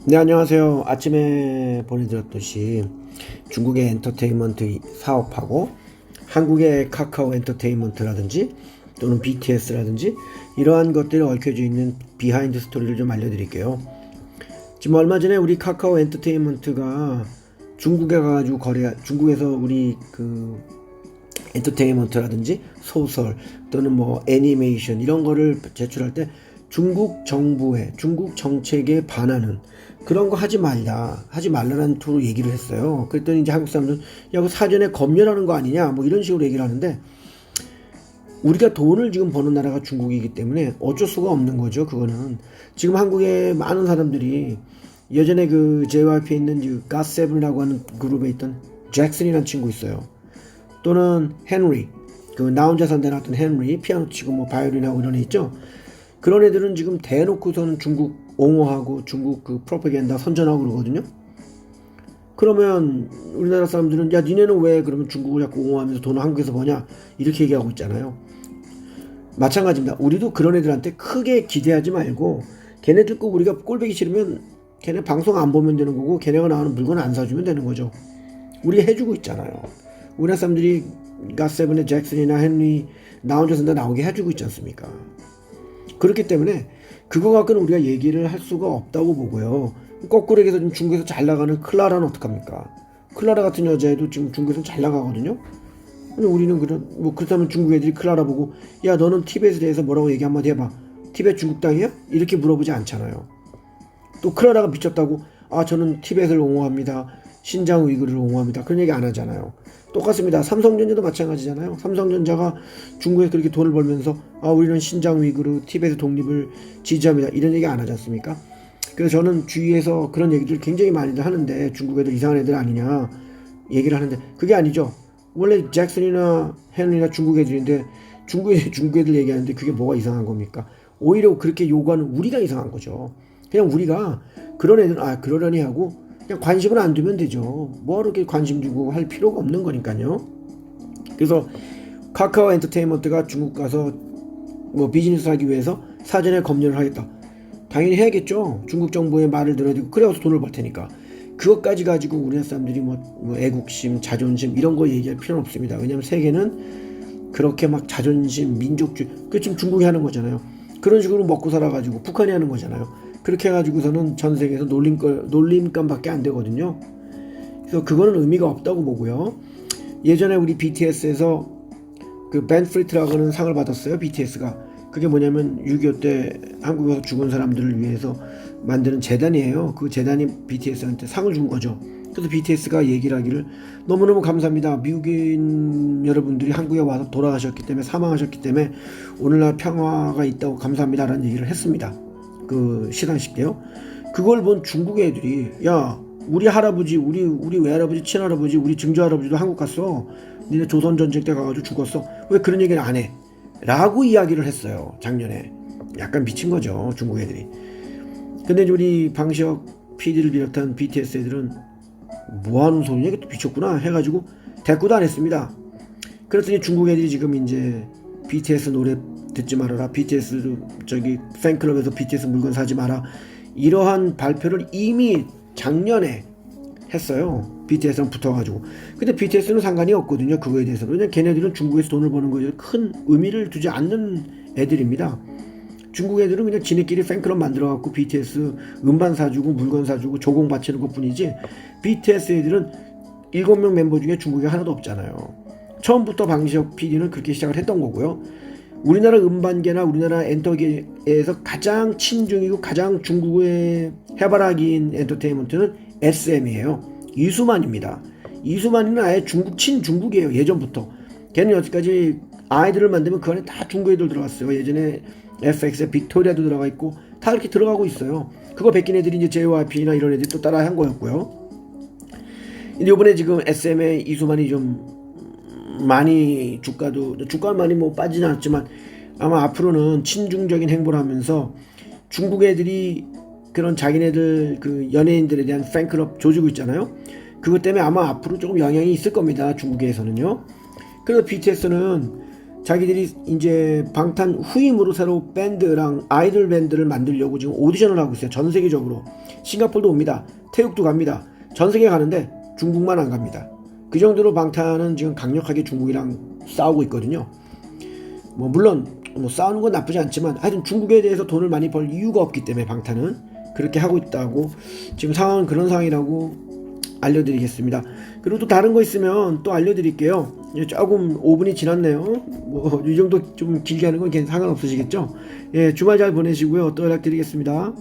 네, 안녕하세요. 아침에 보내드렸듯이 중국의 엔터테인먼트 사업하고 한국의 카카오 엔터테인먼트라든지 또는 BTS라든지 이러한 것들이 얽혀져 있는 비하인드 스토리를 좀 알려드릴게요. 지금 얼마 전에 우리 카카오 엔터테인먼트가 중국에 가가지고 중국에서 우리 그 엔터테인먼트라든지 소설 또는 뭐 애니메이션 이런 거를 제출할 때 중국 정부의 중국 정책에 반하는 그런 거 하지 말라는 투로 얘기를 했어요. 그랬더니 이제 한국 사람들은 야, 그 사전에 검열하는 거 아니냐 뭐 이런 식으로 얘기를 하는데, 우리가 돈을 지금 버는 나라가 중국이기 때문에 어쩔 수가 없는 거죠. 그거는 지금 한국의 많은 사람들이 예전에 그 JYP에 있는 그 갓세븐이라고 하는 그룹에 있던 잭슨이라는 친구 있어요. 또는 헨리, 그 나 혼자 산다 나왔던 헨리, 피아노 치고 뭐 바이올린하고 이런 애 있죠. 그런 애들은 지금 대놓고서는 중국 옹호하고 중국 그 프로파간다 선전하고 그러거든요. 그러면 우리나라 사람들은 야, 니네는 왜 그러면 중국을 자꾸 옹호하면서 돈을 한국에서 버냐 이렇게 얘기하고 있잖아요. 마찬가지입니다. 우리도 그런 애들한테 크게 기대하지 말고, 걔네들 꼭 우리가 꼴보기 싫으면 걔네 방송 안 보면 되는 거고, 걔네가 나오는 물건 안 사주면 되는 거죠. 우리 해주고 있잖아요. 우리나라 사람들이 갓세븐의 잭슨이나 헨리, 나 혼자 산다 나오게 해주고 있지 않습니까? 그렇기 때문에 그거 갖고는 우리가 얘기를 할 수가 없다고 보고요. 거꾸로 얘기해서 지금 중국에서 잘 나가는 클라라는 어떡합니까? 클라라 같은 여자애도 지금 중국에서 잘 나가거든요. 근데 우리는 그렇다면 중국 애들이 클라라 보고 야, 너는 티벳에 대해서 뭐라고 얘기 한마디 해봐. 티벳 중국 땅이야? 이렇게 물어보지 않잖아요. 또 클라라가 미쳤다고 아, 저는 티벳을 옹호합니다, 신장 위구르를 옹호합니다, 그런 얘기 안 하잖아요. 똑같습니다. 삼성전자도 마찬가지잖아요. 삼성전자가 중국에 그렇게 돈을 벌면서 아, 우리는 신장 위구르 티벳의 독립을 지지합니다, 이런 얘기 안 하지 않습니까? 그래서 저는 주위에서 그런 얘기들 굉장히 많이들 하는데 중국 애들 이상한 애들 아니냐 얘기를 하는데, 그게 아니죠. 원래 잭슨이나 헨리나 중국 애들인데 중국 애들 얘기하는데 그게 뭐가 이상한 겁니까? 오히려 그렇게 요구하는 우리가 이상한 거죠. 그냥 우리가 그런 애들 아, 그러려니 하고 그냥 관심을 안 두면 되죠. 뭐 이렇게 관심 두고 할 필요가 없는 거니까요. 그래서 카카오 엔터테인먼트가 중국 가서 뭐 비즈니스 하기 위해서 사전에 검열을 하겠다. 당연히 해야겠죠. 중국 정부의 말을 들어야 되고, 그래서 돈을 벌 테니까. 그것까지 가지고 우리나라 사람들이 뭐 애국심, 자존심 이런 거 얘기할 필요는 없습니다. 왜냐하면 세계는 그렇게 막 자존심, 민족주의, 그 지금 중국이 하는 거잖아요. 그런 식으로 먹고 살아가지고 북한이 하는 거잖아요. 그렇게 해가지고서는 전 세계에서 놀림감밖에 안 되거든요. 그래서 그거는 의미가 없다고 보고요. 예전에 우리 BTS에서 그 벤 프리트라고 하는 상을 받았어요. BTS가. 그게 뭐냐면 6.25 때 한국에서 죽은 사람들을 위해서 만드는 재단이에요. 그 재단이 BTS한테 상을 준 거죠. 그래서 BTS가 얘기를 하기를 너무너무 감사합니다. 미국인 여러분들이 한국에 와서 돌아가셨기 때문에, 사망하셨기 때문에 오늘날 평화가 있다고 감사합니다라는 얘기를 했습니다. 그 시상식 때요. 그걸 본 중국 애들이 야, 우리 할아버지, 우리 외할아버지, 친할아버지, 우리 증조할아버지도 한국 갔어. 니네 조선전쟁 때 가가지고 죽었어. 왜 그런 얘기를 안 해? 라고 이야기를 했어요. 작년에. 약간 미친 거죠, 중국 애들이. 근데 우리 방시혁 PD를 비롯한 BTS 애들은 뭐하는 소리냐, 이게 또 미쳤구나 해가지고 대꾸도 안 했습니다. 그랬더니 중국 애들이 지금 이제 BTS 노래 듣지 말아라, BTS 저기 팬클럽에서 BTS 물건 사지 마라, 이러한 발표를 이미 작년에 했어요. BTS랑 붙어가지고. 근데 BTS는 상관이 없거든요, 그거에 대해서. 왜냐면 걔네들은 중국에서 돈을 버는 거에 큰 의미를 두지 않는 애들입니다. 중국 애들은 그냥 지네끼리 팬클럽 만들어갖고 BTS 음반 사주고 물건 사주고 조공 바치는 것 뿐이지, BTS 애들은 7명 멤버 중에 중국에 하나도 없잖아요. 처음부터 방시혁 PD는 그렇게 시작을 했던 거고요. 우리나라 음반계나 우리나라 엔터계에서 가장 친중이고 가장 중국의 해바라기인 엔터테인먼트는 SM이에요. 이수만입니다. 이수만이는 아예 친중국이에요. 예전부터. 걔는 여태까지 아이들을 만들면 그 안에 다 중국 애들 들어갔어요. 예전에 FX에 빅토리아도 들어가 있고 다 이렇게 들어가고 있어요. 그거 베낀 애들이 이제 JYP나 이런 애들이 또 따라 한 거였고요. 근데 이번에 지금 SM의 이수만이 좀 많이 주가는 많이 뭐 빠지진 않았지만 아마 앞으로는 친중적인 행보를 하면서 중국 애들이 그런 자기네들 그 연예인들에 대한 팬클럽 조지고 있잖아요. 그것 때문에 아마 앞으로 조금 영향이 있을 겁니다, 중국에서는요. 그래서 BTS는 자기들이 이제 방탄 후임으로 새로 밴드랑 아이돌 밴드를 만들려고 지금 오디션을 하고 있어요. 전 세계적으로. 싱가포르도 옵니다. 태국도 갑니다. 전 세계 가는데 중국만 안 갑니다. 그 정도로 방탄은 지금 강력하게 중국이랑 싸우고 있거든요. 뭐 물론 뭐 싸우는 건 나쁘지 않지만 하여튼 중국에 대해서 돈을 많이 벌 이유가 없기 때문에 방탄은 그렇게 하고 있다고 지금 상황은 그런 상황이라고 알려드리겠습니다. 그리고 또 다른 거 있으면 또 알려드릴게요. 조금 5분이 지났네요. 뭐 이 정도 좀 길게 하는 건 상관없으시겠죠? 예, 주말 잘 보내시고요. 또 연락드리겠습니다.